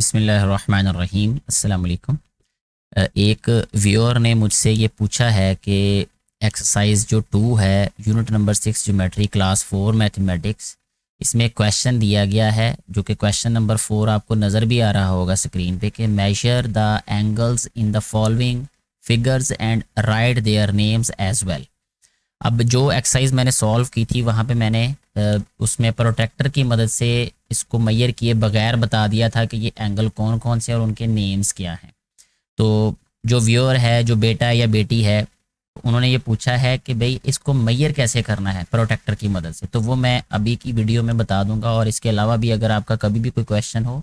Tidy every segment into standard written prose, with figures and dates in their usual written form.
बिस्मिल्लाहिर्रहमानिर्रहीम। अस्सलाम वालेकुम। एक व्यूअर ने मुझसे ये पूछा है कि एक्सरसाइज जो 2 है unit number 6 geometry class 4 mathematics, इसमें क्वेश्चन दिया गया है जो कि क्वेश्चन नंबर 4 आपको नज़र भी आ रहा होगा स्क्रीन पे कि measure the angles in the following figures and write their names as well. अब जो एक्सरसाइज मैंने सॉल्व की थी वहाँ पे मैंने उसमें प्रोट्रैक्टर की मदद से इसको मैयर किए बगैर बता दिया था कि ये एंगल कौन कौन से और उनके नेम्स क्या हैं। तो जो व्यूअर है, जो बेटा या बेटी है, उन्होंने ये पूछा है कि भाई इसको मैयर कैसे करना है प्रोट्रैक्टर की मदद से, तो वो मैं अभी की वीडियो में बता दूंगा। और इसके अलावा भी अगर आपका कभी भी कोई क्वेश्चन हो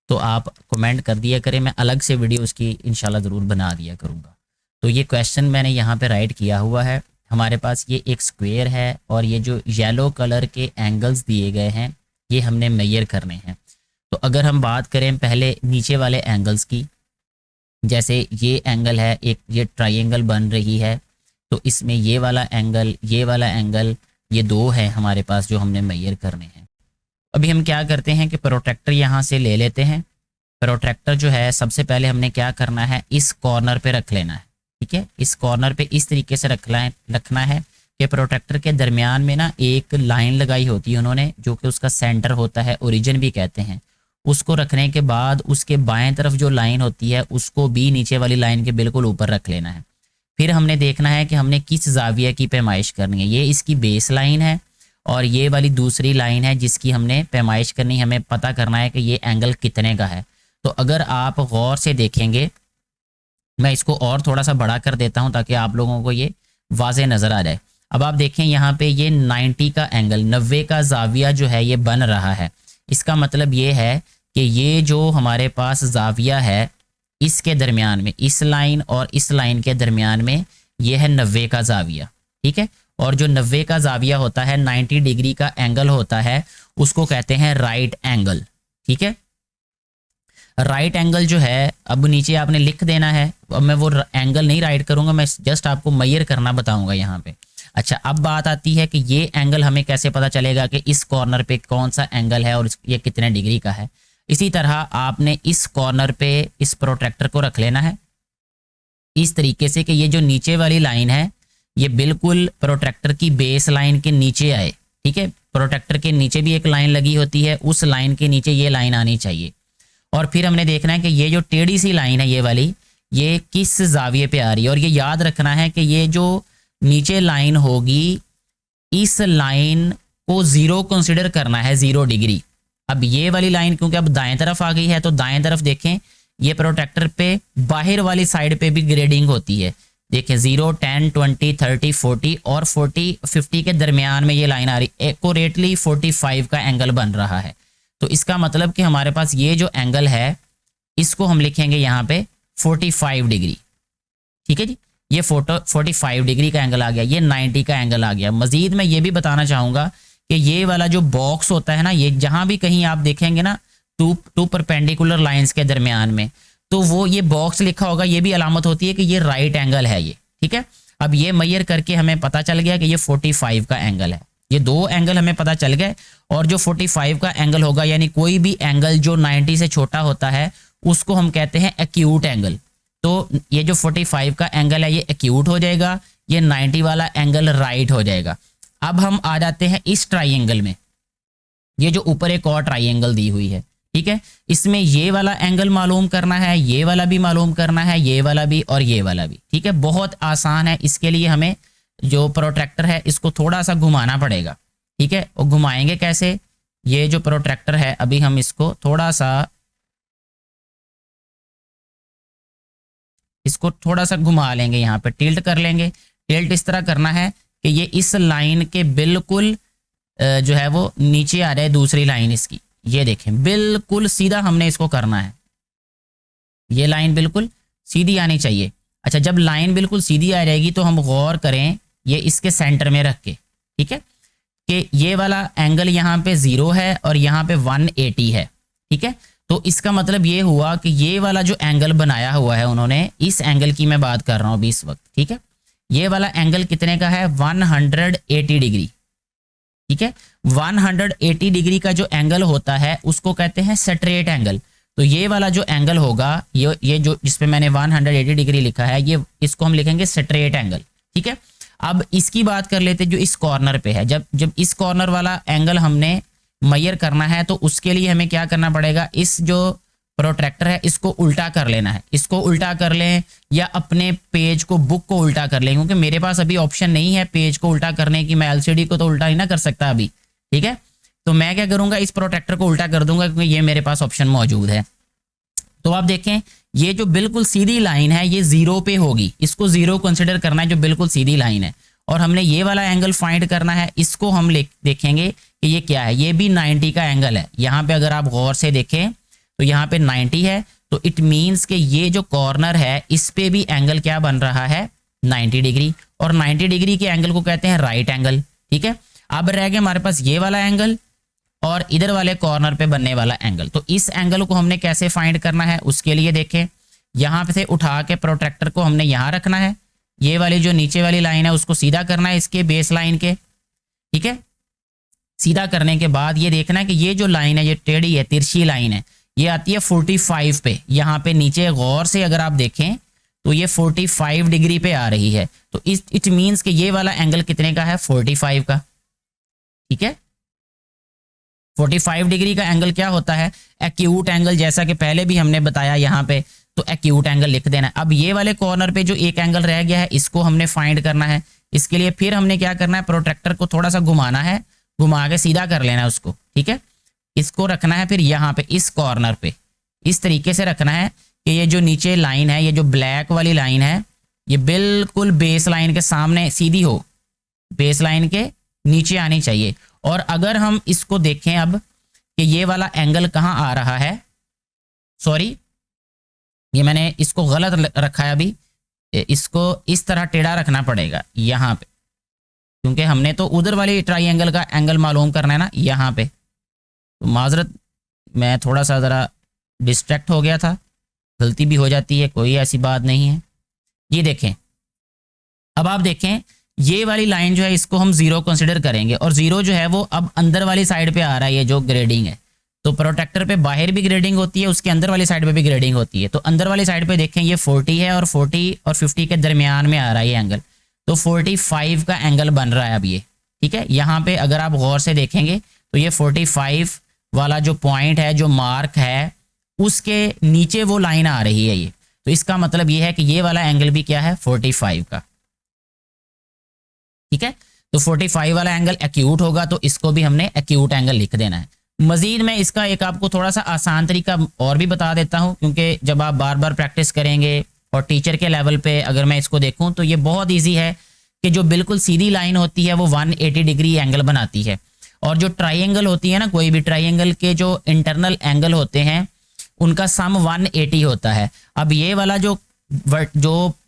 तो आप कमेंट कर दिया करें, मैं अलग से वीडियो उसकी इंशाल्लाह ज़रूर बना दिया करूँगा। तो ये क्वेश्चन मैंने यहाँ पर राइट किया हुआ है। हमारे पास ये एक स्क्वायर है और ये जो येलो कलर के एंगल्स दिए गए हैं ये हमने मेजर करने हैं। तो अगर हम बात करें पहले नीचे वाले एंगल्स की, जैसे ये एंगल है, एक ये ट्रायंगल बन रही है, तो इसमें ये वाला एंगल, ये वाला एंगल, ये 2 है हमारे पास जो हमने मेजर करने हैं। अभी हम क्या करते हैं कि प्रोट्रैक्टर यहाँ से ले लेते हैं। प्रोट्रैक्टर जो है सबसे पहले हमने क्या करना है, इस कॉर्नर पे रख लेना है। ठीक है, इस कॉर्नर पे इस तरीके से रखना है कि प्रोट्रैक्टर के दरमियान में ना एक लाइन लगाई होती है उन्होंने, जो कि उसका सेंटर होता है, ओरिजिन भी कहते हैं। उसको रखने के बाद उसके बाएं तरफ जो लाइन होती है उसको भी नीचे वाली लाइन के बिल्कुल ऊपर रख लेना है। फिर हमने देखना है कि हमने किस जाविया की पैमाइश करनी है। ये इसकी बेस लाइन है और ये वाली दूसरी लाइन है जिसकी हमने पैमाइश करनी है। हमें पता करना है कि ये एंगल कितने का है। तो अगर आप गौर से देखेंगे, मैं इसको और थोड़ा सा बड़ा कर देता हूं ताकि आप लोगों को ये वाज़े नज़र आ जाए। अब आप देखें यहाँ पे ये 90 का एंगल, 90 का जाविया जो है ये बन रहा है। इसका मतलब ये है कि ये जो हमारे पास जाविया है इसके दरमियान में, इस लाइन और इस लाइन के दरमियान में ये है 90 का जाविया। ठीक है, और जो 90 का जाविया होता है, 90 डिग्री का एंगल होता है, उसको कहते हैं राइट एंगल। ठीक है, राइट एंगल जो है, अब नीचे आपने लिख देना है। अब मैं वो एंगल नहीं राइट करूंगा, मैं जस्ट आपको मेजर करना बताऊंगा यहाँ पे। अच्छा, अब बात आती है कि ये एंगल हमें कैसे पता चलेगा कि इस कॉर्नर पे कौन सा एंगल है और ये कितने डिग्री का है। इसी तरह आपने इस कॉर्नर पे इस प्रोट्रैक्टर को रख लेना है इस तरीके से कि ये जो नीचे वाली लाइन है ये बिल्कुल प्रोट्रैक्टर की बेस लाइन के नीचे आए। ठीक है, प्रोट्रैक्टर के नीचे भी एक लाइन लगी होती है, उस लाइन के नीचे ये लाइन आनी चाहिए। और फिर हमने देखना है कि ये जो टेढ़ी सी लाइन है ये वाली, ये किस जाविये पे आ रही है। और ये याद रखना है कि ये जो नीचे लाइन होगी, इस लाइन को 0 कंसिडर करना है, 0 डिग्री। अब ये वाली लाइन क्योंकि अब दाएं तरफ आ गई है, तो दाएं तरफ देखें, ये प्रोट्रैक्टर पे बाहर वाली साइड पे भी ग्रेडिंग होती है। देखें 0, 10, 20, 30, 40 और 40, 50 के दरमियान में ये लाइन आ रही, एक्यूरेटली 45 का एंगल बन रहा है। तो इसका मतलब कि हमारे पास ये जो एंगल है इसको हम लिखेंगे यहाँ पे 45 डिग्री। ठीक है जी, ये 45 डिग्री का एंगल आ गया, ये 90 का एंगल आ गया। मजीद मैं ये भी बताना चाहूँगा कि ये वाला जो बॉक्स होता है ना, ये जहाँ भी कहीं आप देखेंगे ना टू परपेंडिकुलर लाइंस के दरमियान में, तो वो ये बॉक्स लिखा होगा, ये भी अलामत होती है कि ये राइट एंगल है ये। ठीक है, अब ये मेजर करके हमें पता चल गया कि ये 45 का एंगल है। ये 2 एंगल हमें पता चल गए। और जो 45 का एंगल होगा, यानी कोई भी एंगल जो 90 से छोटा होता है उसको हम कहते हैं एक्यूट एंगल। तो ये जो 45 का एंगल है ये एक्यूट हो जाएगा, ये 90 वाला एंगल राइट हो जाएगा। अब हम आ जाते हैं इस ट्राइंगल में, ये जो ऊपर एक और ट्राइंगल दी हुई है। ठीक है, इसमें ये वाला एंगल मालूम करना है, ये वाला भी मालूम करना है, ये वाला भी और ये वाला भी। ठीक है, बहुत आसान है। इसके लिए हमें जो प्रोट्रैक्टर है इसको थोड़ा सा घुमाना पड़ेगा। ठीक है, और घुमाएंगे कैसे, ये जो प्रोट्रैक्टर है अभी हम इसको थोड़ा सा घुमा लेंगे, यहाँ पे टिल्ट कर लेंगे। टिल्ट इस तरह करना है कि ये इस लाइन के बिल्कुल जो है वो नीचे आ जाए, दूसरी लाइन इसकी। ये देखें बिल्कुल सीधा हमने इसको करना है, ये लाइन बिल्कुल सीधी आनी चाहिए। अच्छा, जब लाइन बिल्कुल सीधी आ जाएगी तो हम गौर करें ये इसके सेंटर में रख के, ठीक है, कि ये वाला एंगल यहाँ पे 0 है और यहाँ पे 180 है। ठीक है, तो इसका मतलब ये हुआ कि ये वाला जो एंगल बनाया हुआ है उन्होंने, इस एंगल की मैं बात कर रहा हूँ अभी इस वक्त। ठीक है, ये वाला एंगल कितने का है, 180 डिग्री। ठीक है, 180 डिग्री का जो एंगल होता है उसको कहते हैं स्ट्रेट एंगल। तो ये वाला जो एंगल होगा, ये जो जिसपे मैंने 180 डिग्री लिखा है, ये इसको हम लिखेंगे स्ट्रेट एंगल। ठीक है, अब इसकी बात कर लेते जो इस कॉर्नर पे है। जब इस कॉर्नर वाला एंगल हमने मेजर करना है तो उसके लिए हमें क्या करना पड़ेगा, इस जो प्रोट्रैक्टर है इसको उल्टा कर लेना है। इसको उल्टा कर लें या अपने पेज को, बुक को उल्टा कर लें, क्योंकि मेरे पास अभी ऑप्शन नहीं है पेज को उल्टा करने की, मैं एलसीडी को तो उल्टा ही ना कर सकता अभी। ठीक है, तो मैं क्या करूंगा, इस प्रोट्रैक्टर को उल्टा कर दूंगा क्योंकि ये मेरे पास ऑप्शन मौजूद है। तो आप देखें ये जो बिल्कुल सीधी लाइन है ये 0 पे होगी, इसको 0 कंसिडर करना है, जो बिल्कुल सीधी लाइन है। और हमने ये वाला एंगल फाइंड करना है, इसको हम देखेंगे कि ये क्या है, ये भी 90 का एंगल है। यहाँ पे अगर आप गौर से देखें तो यहाँ पे 90 है, तो इट मीन्स कि ये जो कॉर्नर है इस पे भी एंगल क्या बन रहा है, 90 डिग्री। और 90 डिग्री के एंगल को कहते हैं राइट एंगल। ठीक है, अब रह गया हमारे पास ये वाला एंगल और इधर वाले कॉर्नर पे बनने वाला एंगल। तो इस एंगल को हमने कैसे फाइंड करना है, उसके लिए देखें यहाँ पे से उठा के प्रोट्रैक्टर को हमने यहाँ रखना है, ये वाली जो नीचे वाली लाइन है उसको सीधा करना है इसके बेस लाइन के। ठीक है, सीधा करने के बाद ये देखना है कि ये जो लाइन है ये टेढ़ी है, तिरछी लाइन है, ये आती है 45 पे। यहाँ पे नीचे गौर से अगर आप देखें तो ये 45 डिग्री पे आ रही है। तो इट मीन्स कि ये वाला एंगल कितने का है, 45 का। ठीक है, 45 डिग्री का एंगल क्या होता है, एक्यूट एंगल, जैसा कि पहले भी हमने बताया यहाँ पे। तो एक्यूट एंगल लिख देना है। अब ये वाले कॉर्नर पे जो एक एंगल रह गया है इसको हमने फाइंड करना है। इसके लिए फिर हमने क्या करना है, प्रोट्रैक्टर को थोड़ा सा घुमाना है, घुमा के सीधा कर लेना है उसको। ठीक है, इसको रखना है फिर यहाँ पे इस कॉर्नर पे इस तरीके से रखना है कि ये जो नीचे लाइन है, ये जो ब्लैक वाली लाइन है, ये बिल्कुल बेस लाइन के सामने सीधी हो, बेस लाइन के नीचे आनी चाहिए। और अगर हम इसको देखें अब कि ये वाला एंगल कहाँ आ रहा है, सॉरी ये मैंने इसको गलत रखा है, अभी इसको इस तरह टेढ़ा रखना पड़ेगा यहाँ पे, क्योंकि हमने तो उधर वाली ट्राइंगल का एंगल मालूम करना है ना यहाँ पे। तो माजरत, मैं थोड़ा सा ज़रा डिस्ट्रैक्ट हो गया था, गलती भी हो जाती है, कोई ऐसी बात नहीं है। ये देखें, अब आप देखें ये वाली लाइन जो है इसको हम 0 कंसिडर करेंगे, और 0 जो है वो अब अंदर वाली साइड पे आ रहा है, ये जो ग्रेडिंग है। तो प्रोट्रैक्टर पे बाहर भी ग्रेडिंग होती है, उसके अंदर वाली साइड पे भी ग्रेडिंग होती है। तो अंदर वाली साइड पे देखें ये 40 है और 40 और 50 के दरमियान में आ रहा है ये एंगल, तो 45 का एंगल बन रहा है अब ये। ठीक है, यहाँ पे अगर आप गौर से देखेंगे तो ये 45 वाला जो पॉइंट है, जो मार्क है, उसके नीचे वो लाइन आ रही है ये। तो इसका मतलब ये है कि ये वाला एंगल भी क्या है, 45 का। ठीक है, तो 45 वाला एंगल एक्यूट होगा, तो इसको भी हमने एक्यूट एंगल लिख देना है। मजीद मैं इसका एक आपको थोड़ा सा आसान तरीका और भी बता देता हूं, क्योंकि जब आप बार बार प्रैक्टिस करेंगे और टीचर के लेवल पे अगर मैं इसको देखूं तो ये बहुत इजी है कि जो बिल्कुल सीधी लाइन होती है वो 180 डिग्री एंगल बनाती है, और जो ट्राइंगल होती है ना, कोई भी ट्राइंगल के जो इंटरनल एंगल होते हैं उनका सम 180 होता है। अब ये वाला जो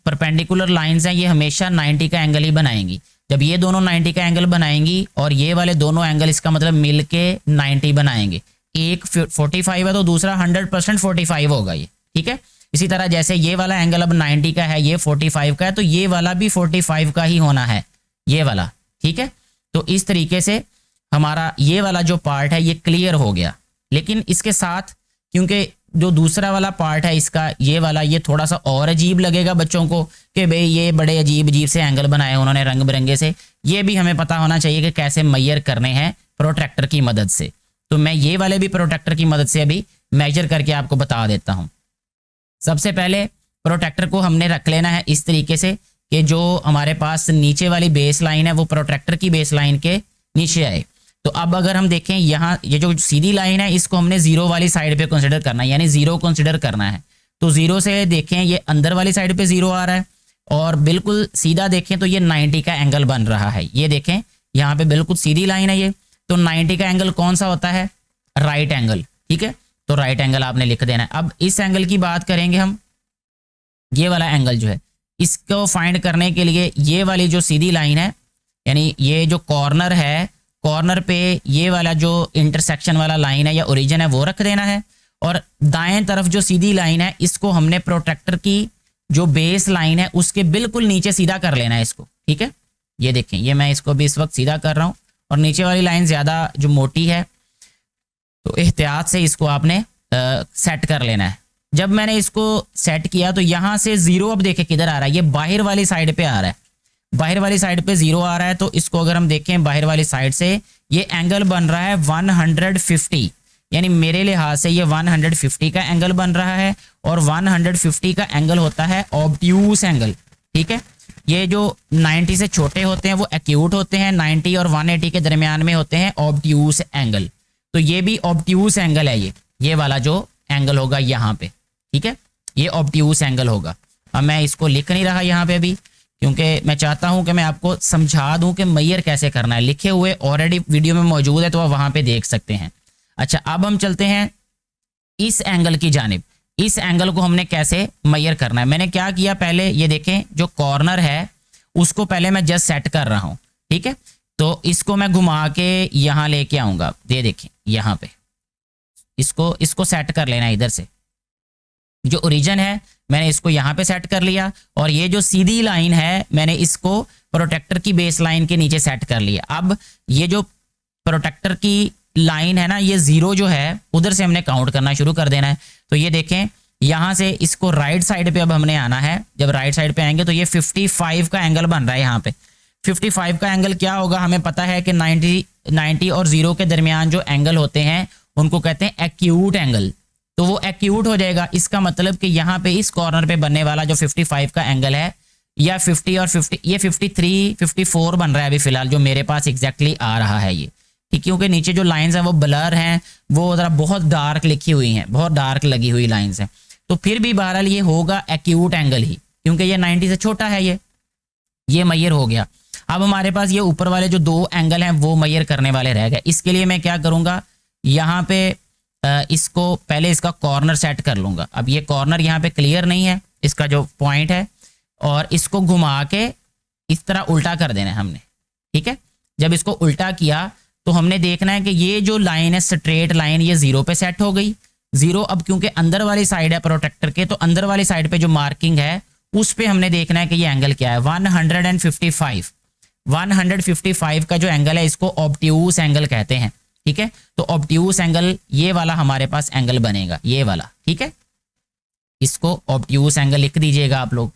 परपेंडिकुलर लाइंस हैं ये हमेशा 90 का एंगल ही बनाएंगी। जब ये दोनों 90 का एंगल बनाएंगी और ये वाले दोनों एंगल इसका मतलब मिलके 90 बनाएंगे, एक 45 है तो दूसरा 100% 45 होगा ये। ठीक है, इसी तरह जैसे ये वाला एंगल अब 90 का है, ये 45 का है, तो ये वाला भी 45 का ही होना है, ये वाला। ठीक है, तो इस तरीके से हमारा ये वाला जो पार्ट है ये क्लियर हो गया। लेकिन इसके साथ क्योंकि जो दूसरा वाला पार्ट है इसका, ये वाला, ये थोड़ा सा और अजीब लगेगा बच्चों को कि भाई ये बड़े अजीब अजीब से एंगल बनाए उन्होंने रंग बिरंगे से। ये भी हमें पता होना चाहिए कि कैसे मेजर करने हैं प्रोट्रैक्टर की मदद से। तो मैं ये वाले भी प्रोट्रैक्टर की मदद से अभी मेजर करके आपको बता देता हूँ। सबसे पहले प्रोट्रैक्टर को हमने रख लेना है इस तरीके से कि जो हमारे पास नीचे वाली बेस लाइन है वो प्रोट्रैक्टर की बेस लाइन के नीचे आए। तो अब अगर हम देखें यहाँ ये जो सीधी लाइन है इसको हमने 0 वाली साइड पे कंसिडर करना है, यानी 0 कंसिडर करना है। तो 0 से देखें ये अंदर वाली साइड पे 0 आ रहा है, और बिल्कुल सीधा देखें तो ये 90 का एंगल बन रहा है। ये देखें यहाँ पे बिल्कुल सीधी लाइन है ये, तो 90 का एंगल कौन सा होता है, राइट एंगल। ठीक है, तो राइट एंगल आपने लिख देना है। अब इस एंगल की बात करेंगे हम, ये वाला एंगल जो है इसको फाइंड करने के लिए ये वाली जो सीधी लाइन है, यानी ये जो कॉर्नर है, कॉर्नर पे ये वाला जो इंटरसेक्शन वाला लाइन है या ओरिजिन है वो रख देना है, और दाएं तरफ जो सीधी लाइन है इसको हमने प्रोट्रैक्टर की जो बेस लाइन है उसके बिल्कुल नीचे सीधा कर लेना है इसको। ठीक है, ये देखें ये मैं इसको भी इस वक्त सीधा कर रहा हूँ, और नीचे वाली लाइन ज़्यादा जो मोटी है तो एहतियात से इसको आपने सेट कर लेना है। जब मैंने इसको सेट किया तो यहाँ से 0 अब देखें किधर आ रहा है, ये बाहर वाली साइड पे आ रहा है, बाहर वाली साइड पे 0 आ रहा है। तो इसको अगर हम देखें बाहर वाली साइड से ये एंगल बन रहा है 150, यानी मेरे लिहाज से ये 150 का एंगल बन रहा है। और 150 का एंगल होता है ऑब्ट्यूस एंगल, ठीक है। ये जो 90 से छोटे होते हैं वो एक्यूट होते हैं, 90 और 180 के दरमियान में होते हैं ऑब्ट्यूस एंगल। तो ये भी ऑब्ट्यूस एंगल है, ये वाला जो एंगल होगा यहाँ पे, ठीक है, ये ऑब्ट्यूस एंगल होगा। अब मैं इसको लिख नहीं रहा यहाँ पे अभी, क्योंकि मैं चाहता हूं कि मैं आपको समझा दूं कि मेजर कैसे करना है। लिखे हुए ऑलरेडी वीडियो में मौजूद है, तो आप वहां पे देख सकते हैं। अच्छा, अब हम चलते हैं इस एंगल की जानिब। इस एंगल को हमने कैसे मेजर करना है। मैंने क्या किया, पहले ये देखें जो कॉर्नर है उसको पहले मैं जस्ट सेट कर रहा हूं, ठीक है। तो इसको मैं घुमा के यहां लेके आऊंगा, ये देखें यहाँ पे, इसको सेट कर लेना है। इधर से जो ओरिजिन है मैंने इसको यहाँ पे सेट कर लिया, और ये जो सीधी लाइन है मैंने इसको प्रोटेक्टर की बेस लाइन के नीचे सेट कर लिया। अब ये जो प्रोटेक्टर की लाइन है ना, ये 0 जो है उधर से हमने काउंट करना शुरू कर देना है। तो ये देखें यहाँ से इसको राइट साइड पे अब हमने आना है। जब राइट साइड पे आएंगे तो ये 55 का एंगल बन रहा है। यहाँ पे 55 का एंगल क्या होगा, हमें पता है कि 90 और 0 के दरमियान जो एंगल होते हैं उनको कहते हैं एक्यूट एंगल। तो वो एक्यूट हो जाएगा। इसका मतलब कि यहाँ पे इस कॉर्नर पे बनने वाला जो 55 का एंगल है, या 50 और 50, ये 53, 54 बन रहा है अभी फिलहाल जो मेरे पास एग्जैक्टली आ रहा है ये, ठीक। क्योंकि नीचे जो लाइंस हैं वो ब्लर हैं, वो ज़रा बहुत डार्क लिखी हुई हैं, बहुत डार्क लगी हुई लाइंस हैं। तो फिर भी बहरहाल ये होगा एक्यूट एंगल ही, क्योंकि ये 90 से छोटा है। ये मेजर हो गया। अब हमारे पास ये ऊपर वाले जो 2 एंगल हैं वो मेजर करने वाले रह गए। इसके लिए मैं क्या करूँगा, यहाँ पे इसको पहले इसका कॉर्नर सेट कर लूँगा। अब ये कॉर्नर यहाँ पे क्लियर नहीं है, इसका जो पॉइंट है, और इसको घुमा के इस तरह उल्टा कर देना है हमने, ठीक है। जब इसको उल्टा किया तो हमने देखना है कि ये जो लाइन है स्ट्रेट लाइन, ये 0 पे सेट हो गई। 0 अब क्योंकि अंदर वाली साइड है प्रोटेक्टर के, तो अंदर वाली साइड पे जो मार्किंग है उस पे हमने देखना है कि ये एंगल क्या है, 155। 155 का जो एंगल है इसको ऑब्ट्यूस एंगल कहते हैं, ठीक है। तो ऑब्ट्यूस एंगल ये वाला हमारे पास एंगल बनेगा, ये वाला, ठीक है। इसको ऑब्ट्यूस एंगल लिख दीजिएगा आप लोग।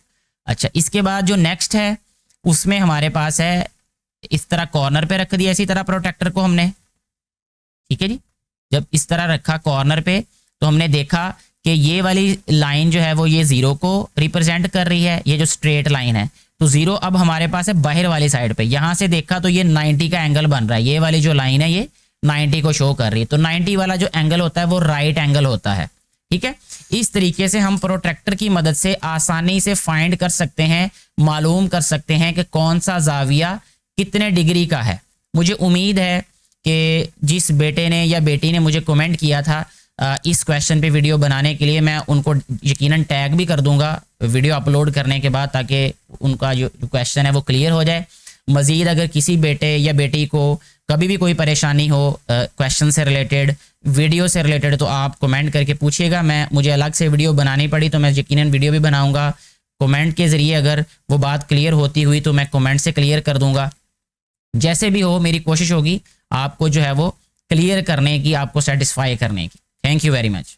अच्छा, इसके बाद जो नेक्स्ट है उसमें हमारे पास है, इस तरह कॉर्नर पे रख दिया इसी तरह प्रोटेक्टर को हमने, ठीक है जी। जब इस तरह रखा कॉर्नर पे तो हमने देखा कि ये वाली लाइन जो है वो ये 0 को रिप्रेजेंट कर रही है, ये जो स्ट्रेट लाइन है। तो 0 अब हमारे पास है बाहर वाली साइड पे। यहाँ से देखा तो ये 90 का एंगल बन रहा है, ये वाली जो लाइन है ये 90 को शो कर रही है। तो 90 वाला जो एंगल होता है वो राइट एंगल होता है, ठीक है। इस तरीके से हम प्रोटेक्टर की मदद से आसानी से फाइंड कर सकते हैं, मालूम कर सकते हैं कि कौन सा जाविया कितने डिग्री का है। मुझे उम्मीद है कि जिस बेटे ने या बेटी ने मुझे कमेंट किया था इस क्वेश्चन पे वीडियो बनाने के लिए, मैं उनको यकीनन टैग भी कर दूंगा वीडियो अपलोड करने के बाद, ताकि उनका जो क्वेश्चन है वो क्लियर हो जाए। मज़ीद अगर किसी बेटे या बेटी को कभी भी कोई परेशानी हो क्वेश्चन से रिलेटेड, वीडियो से रिलेटेड, तो आप कमेंट करके पूछिएगा। मुझे अलग से वीडियो बनानी पड़ी तो मैं यकीनन वीडियो भी बनाऊंगा। कमेंट के ज़रिए अगर वो बात क्लियर होती हुई तो मैं कमेंट से क्लियर कर दूंगा। जैसे भी हो मेरी कोशिश होगी आपको जो है वो क्लियर करने की, आपको सेटिस्फाई करने की। Thank you very much.